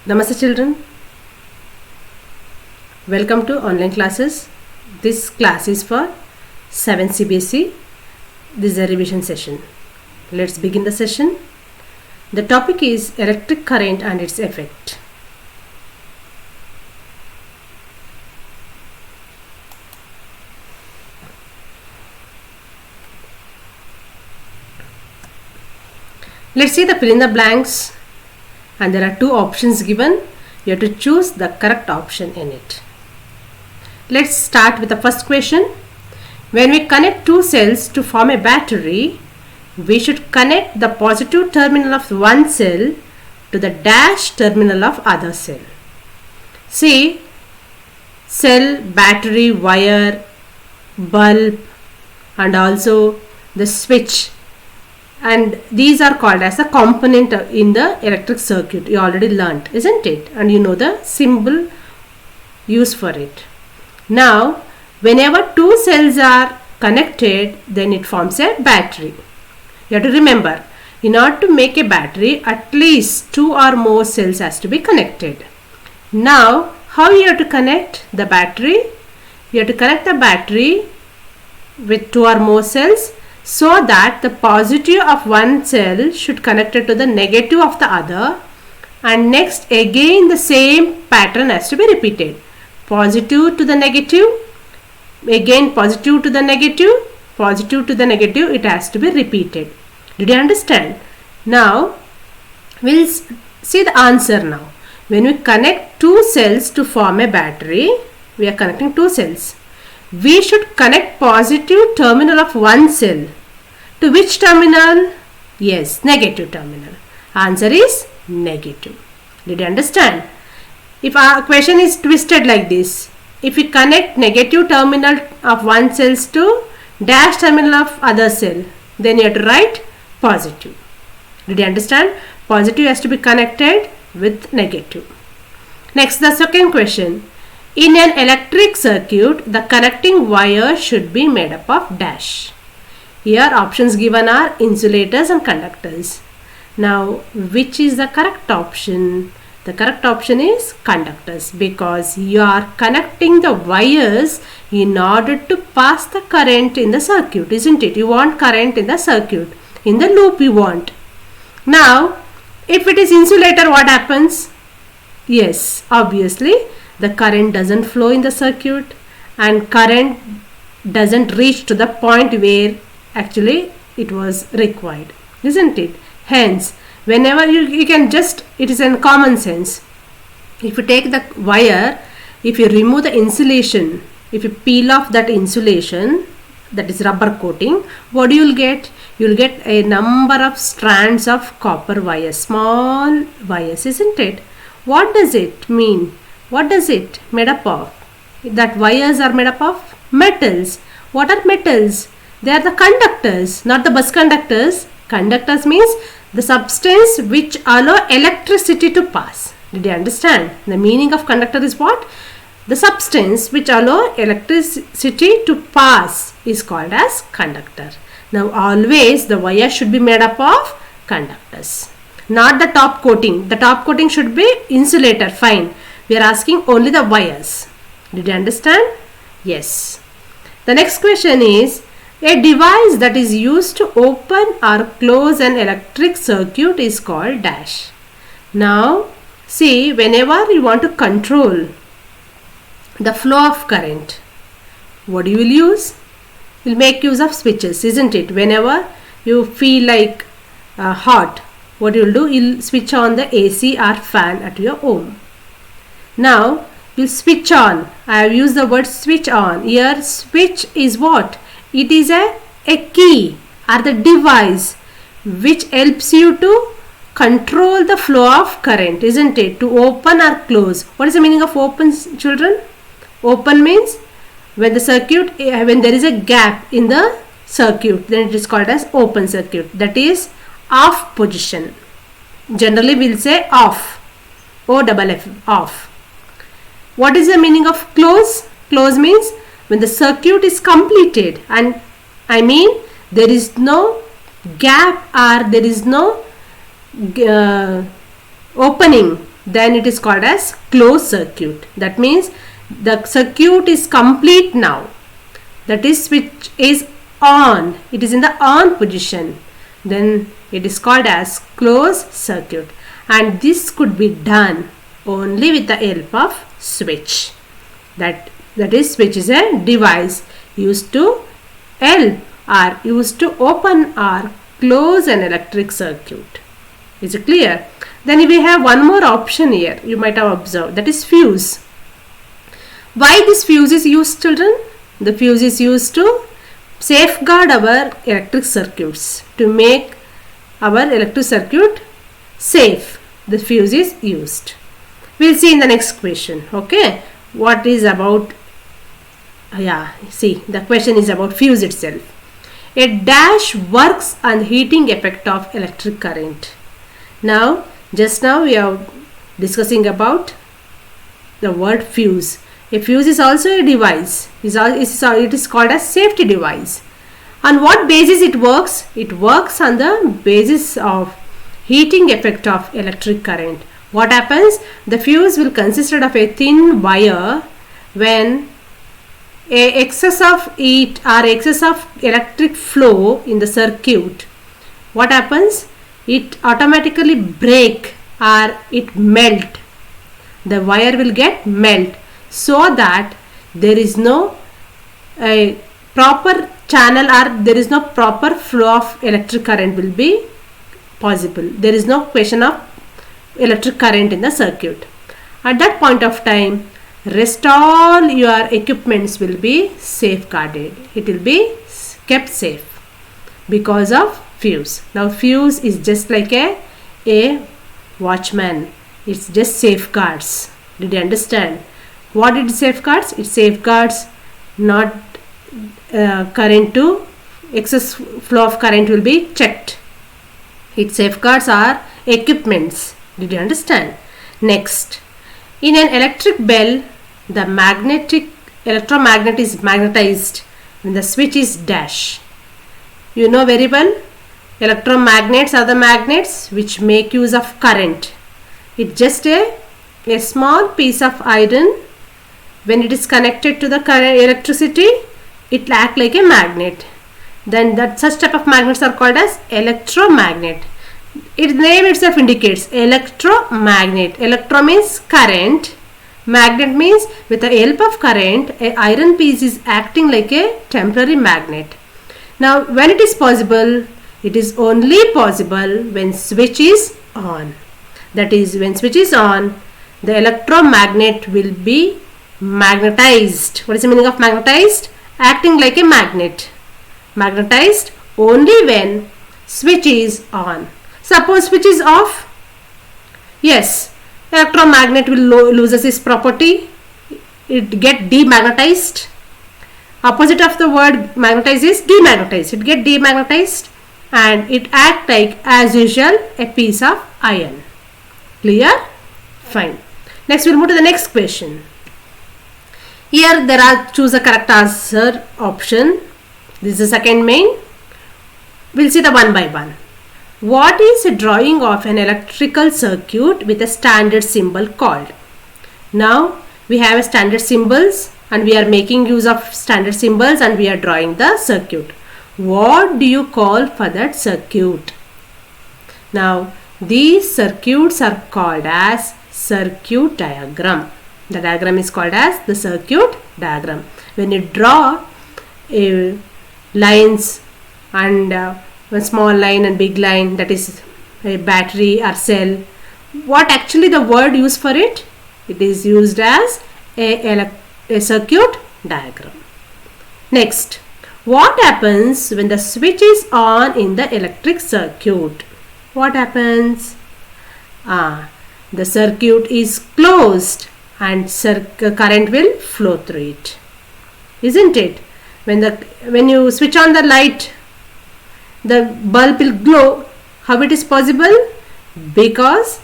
Namaste children, welcome to online classes. This class is for 7 CBSE. This is a revision session. Let's begin the session. The topic is electric current and its effect. Let's see the fill in the blanks, and there are two options given. You have to choose the correct option in it. Let's start with the first question. When we connect two cells to form a battery, we should connect the positive terminal of one cell to the dash terminal of other cell. See, cell, battery, wire, bulb, and also the switch, and these are called as a component in the electric circuit. You already learnt, isn't it? And you know the symbol used for it. Now, whenever two cells are connected, then it forms a battery. You have to remember, in order to make a battery, at least two or more cells has to be connected. Now, how you have to connect the battery? You have to connect the battery with two or more cells, so that the positive of one cell should connect it to the negative of the other, and next again the same pattern has to be repeated. Positive to the negative, again positive to the negative, positive to the negative, it has to be repeated. Did you understand? Now we'll see the answer now. When we connect two cells to form a battery, we are connecting two cells. We should connect positive terminal of one cell to which terminal? Yes, negative terminal. Answer is negative. Did you understand? If our question is twisted like this, if we connect negative terminal of one cells to dash terminal of other cell, then you have to write positive. Did you understand? Positive has to be connected with negative. Next, the second question. In an electric circuit, the connecting wire should be made up of dash. Here options given are insulators and conductors. Now, which is the correct option? The correct option is conductors, because you are connecting the wires in order to pass the current in the circuit, isn't it? You want current in the circuit, in the loop you want. Now, if it is insulator, what happens? Yes, obviously the current doesn't flow in the circuit, and current doesn't reach to the point where actually it was required, isn't it? Hence, whenever you can just, it is in common sense. If you take the wire, if you remove the insulation, if you peel off that insulation, that is rubber coating, what you will get? You will get a number of strands of copper wires, small wires, isn't it? What does it mean? What does it made up of? That wires are made up of metals. What are metals? They are the conductors, not the bus conductors. Conductors means the substance which allow electricity to pass. Did you understand? The meaning of conductor is what? The substance which allow electricity to pass is called as conductor. Now always the wire should be made up of conductors, not the top coating. The top coating should be insulator, fine. We are asking only the wires. Did you understand? Yes. The next question is, a device that is used to open or close an electric circuit is called dash. Now, see, whenever you want to control the flow of current, what you will use? You will make use of switches, isn't it? Whenever you feel like hot, what you will do? You will switch on the AC or fan at your home. Now, you switch on. I have used the word switch on. Here, switch is what? It is a key or the device which helps you to control the flow of current, isn't it? To open or close. What is the meaning of open, children? Open means when the circuit, when there is a gap in the circuit, then it is called as open circuit. That is off position. Generally, we will say off. O-double-F, off. What is the meaning of close? Close means when the circuit is completed, and I mean there is no gap or there is no opening then it is called as closed circuit. That means the circuit is complete now. That is, switch is on. It is in the on position. Then it is called as closed circuit. And this could be done only with the help of switch. That is, switch is a device used to help or used to open or close an electric circuit. Is it clear? Then we have one more option here, you might have observed, that is fuse. Why this fuse is used, children? The fuse is used to safeguard our electric circuits, to make our electric circuit safe. The fuse is used. We'll see in the next question. Okay, what is about, see, the question is about fuse itself. A dash works on heating effect of electric current. Now, just now we are discussing about the word fuse. A fuse is also a device. It is called a safety device. On what basis it works? It works on the basis of heating effect of electric current. What happens? The fuse will consist of a thin wire. When a excess of heat or excess of electric flow in the circuit, what happens? It automatically break or it melt. The wire will get melt, so that there is no proper channel or there is no proper flow of electric current will be possible. There is no question of electric current in the circuit. At that point of time, rest all your equipments will be safeguarded. It will be kept safe because of fuse. Now fuse is just like a watchman. It's just safeguards. Did you understand? What it safeguards? It safeguards not current to excess flow of current will be checked. It safeguards our equipments. Did you understand? Next, in an electric bell, the electromagnet is magnetized when the switch is dash. You know very well, electromagnets are the magnets which make use of current. It's just a small piece of iron. When it is connected to the current electricity, it acts like a magnet. Then such type of magnets are called as electromagnet. Its name itself indicates electromagnet. Electro means current. Magnet means with the help of current, an iron piece is acting like a temporary magnet. Now, when it is possible, it is only possible when switch is on. That is, when switch is on, the electromagnet will be magnetized. What is the meaning of magnetized? Acting like a magnet. Magnetized only when switch is on. Suppose switch is off. Yes, electromagnet will loses its property. It get demagnetized. Opposite of the word magnetize is demagnetized. It get demagnetized and it act like as usual a piece of iron. Clear? Fine. Next we'll move to the next question. Here there are choose a correct answer option. This is the second main. We'll see the one by one. What is a drawing of an electrical circuit with a standard symbol called? Now we have a standard symbols and we are making use of standard symbols and we are drawing the circuit. What do you call for that circuit? Now these circuits are called as circuit diagram. The diagram is called as the circuit diagram. When you draw lines and a small line and big line, that is a battery or cell, what actually the word used for it? It is used as a circuit diagram. Next, what happens when the switch is on in the electric circuit? What happens? The circuit is closed and current will flow through it. Isn't it? When you switch on the light, the bulb will glow. How it is possible? Because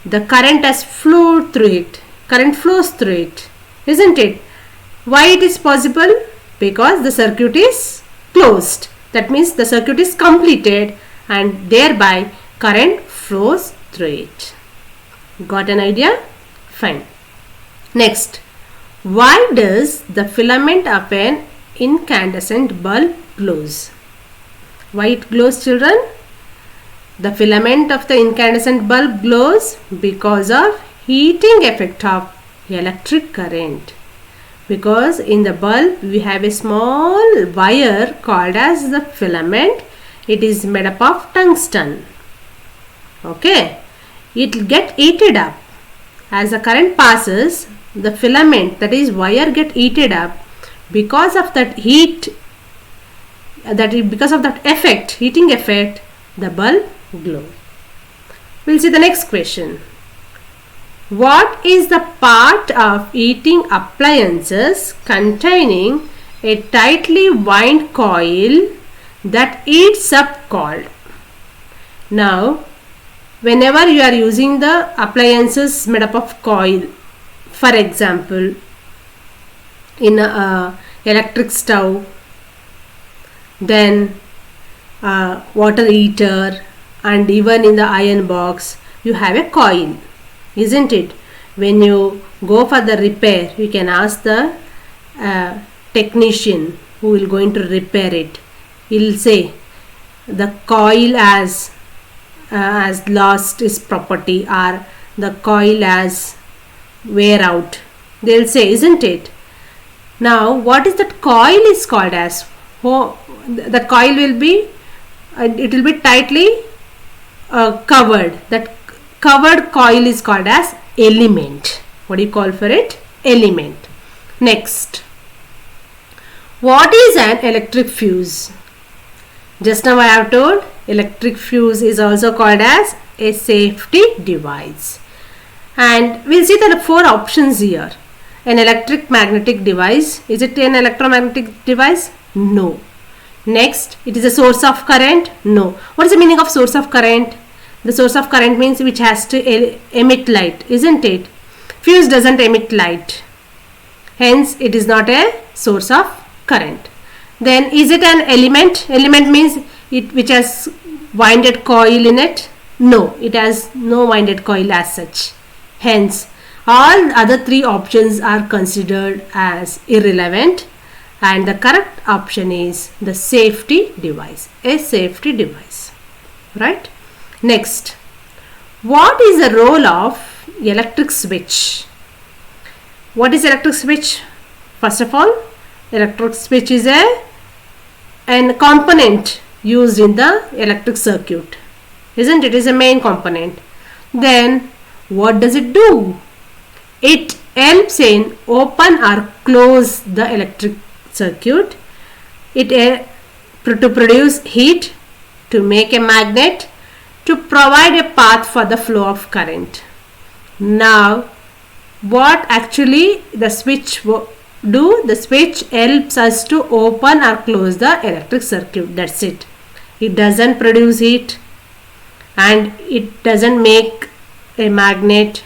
the current has flowed through it. Current flows through it. Isn't it? Why it is possible? Because the circuit is closed. That means the circuit is completed and thereby current flows through it. Got an idea? Fine. Next, why does the filament of an incandescent bulb glows? Why it glows, children? The filament of the incandescent bulb glows because of heating effect of electric current. Because in the bulb we have a small wire called as the filament. It is made up of tungsten. Okay. It will get heated up. As the current passes, the filament, that is wire, get heated up. Because of that heat, because of that effect, heating effect, the bulb glows. We'll see the next question. What is the part of heating appliances containing a tightly wound coil that heats up called? Now, whenever you are using the appliances made up of coil, for example, in a electric stove, then water heater, and even in the iron box, you have a coil, isn't it? When you go for the repair, you can ask the technician who will going to repair it. He will say the coil has lost its property, or the coil has wear out. They will say, isn't it? Now, what is that coil is called as? The coil will be it will be tightly covered. That covered coil is called as element. What do you call for it? Element. Next, what is an electric fuse? Just now I have told electric fuse is also called as a safety device. And we'll see the 4 options here. An electric magnetic device. Is it an electromagnetic device? No. Next, it is a source of current? No. What is the meaning of source of current? The source of current means which has to emit light, isn't it? Fuse doesn't emit light. Hence, it is not a source of current. Then, is it an element? Element means it which has winded coil in it? No, it has no winded coil as such. Hence, all other 3 options are considered as irrelevant, and the correct option is the safety device, a safety device, right? Next, what is the role of electric switch? What is electric switch? First of all, electric switch is a component used in the electric circuit, isn't it? It is a main component. Then, what does it do? It helps in open or close the electric circuit. It to produce heat, to make a magnet, to provide a path for the flow of current. Now, what actually the switch do? The switch helps us to open or close the electric circuit. That's it. It doesn't produce heat, and it doesn't make a magnet,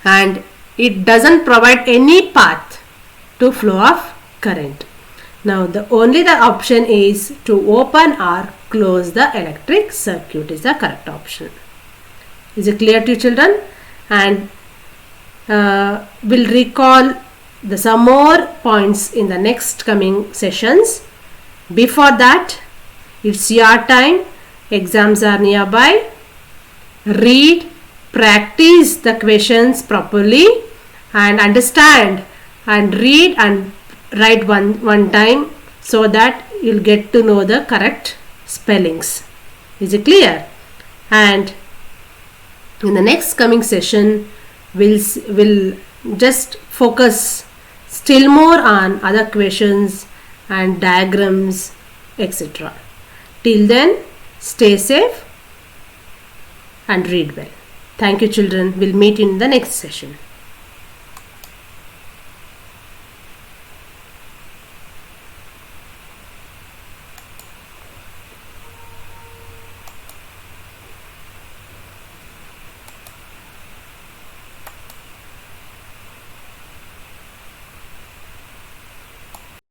and it doesn't provide any path to flow of current. Now, the option is to open or close the electric circuit is the correct option. Is it clear to you, children? And we'll recall some more points in the next coming sessions. Before that, it's your time. Exams are nearby. Read, practice the questions properly, and understand and read and write one time, so that you'll get to know the correct spellings. Is it clear? And in the next coming session, we'll just focus still more on other questions and diagrams, etc. Till then, stay safe and read well. Thank you, children. We'll meet in the next session.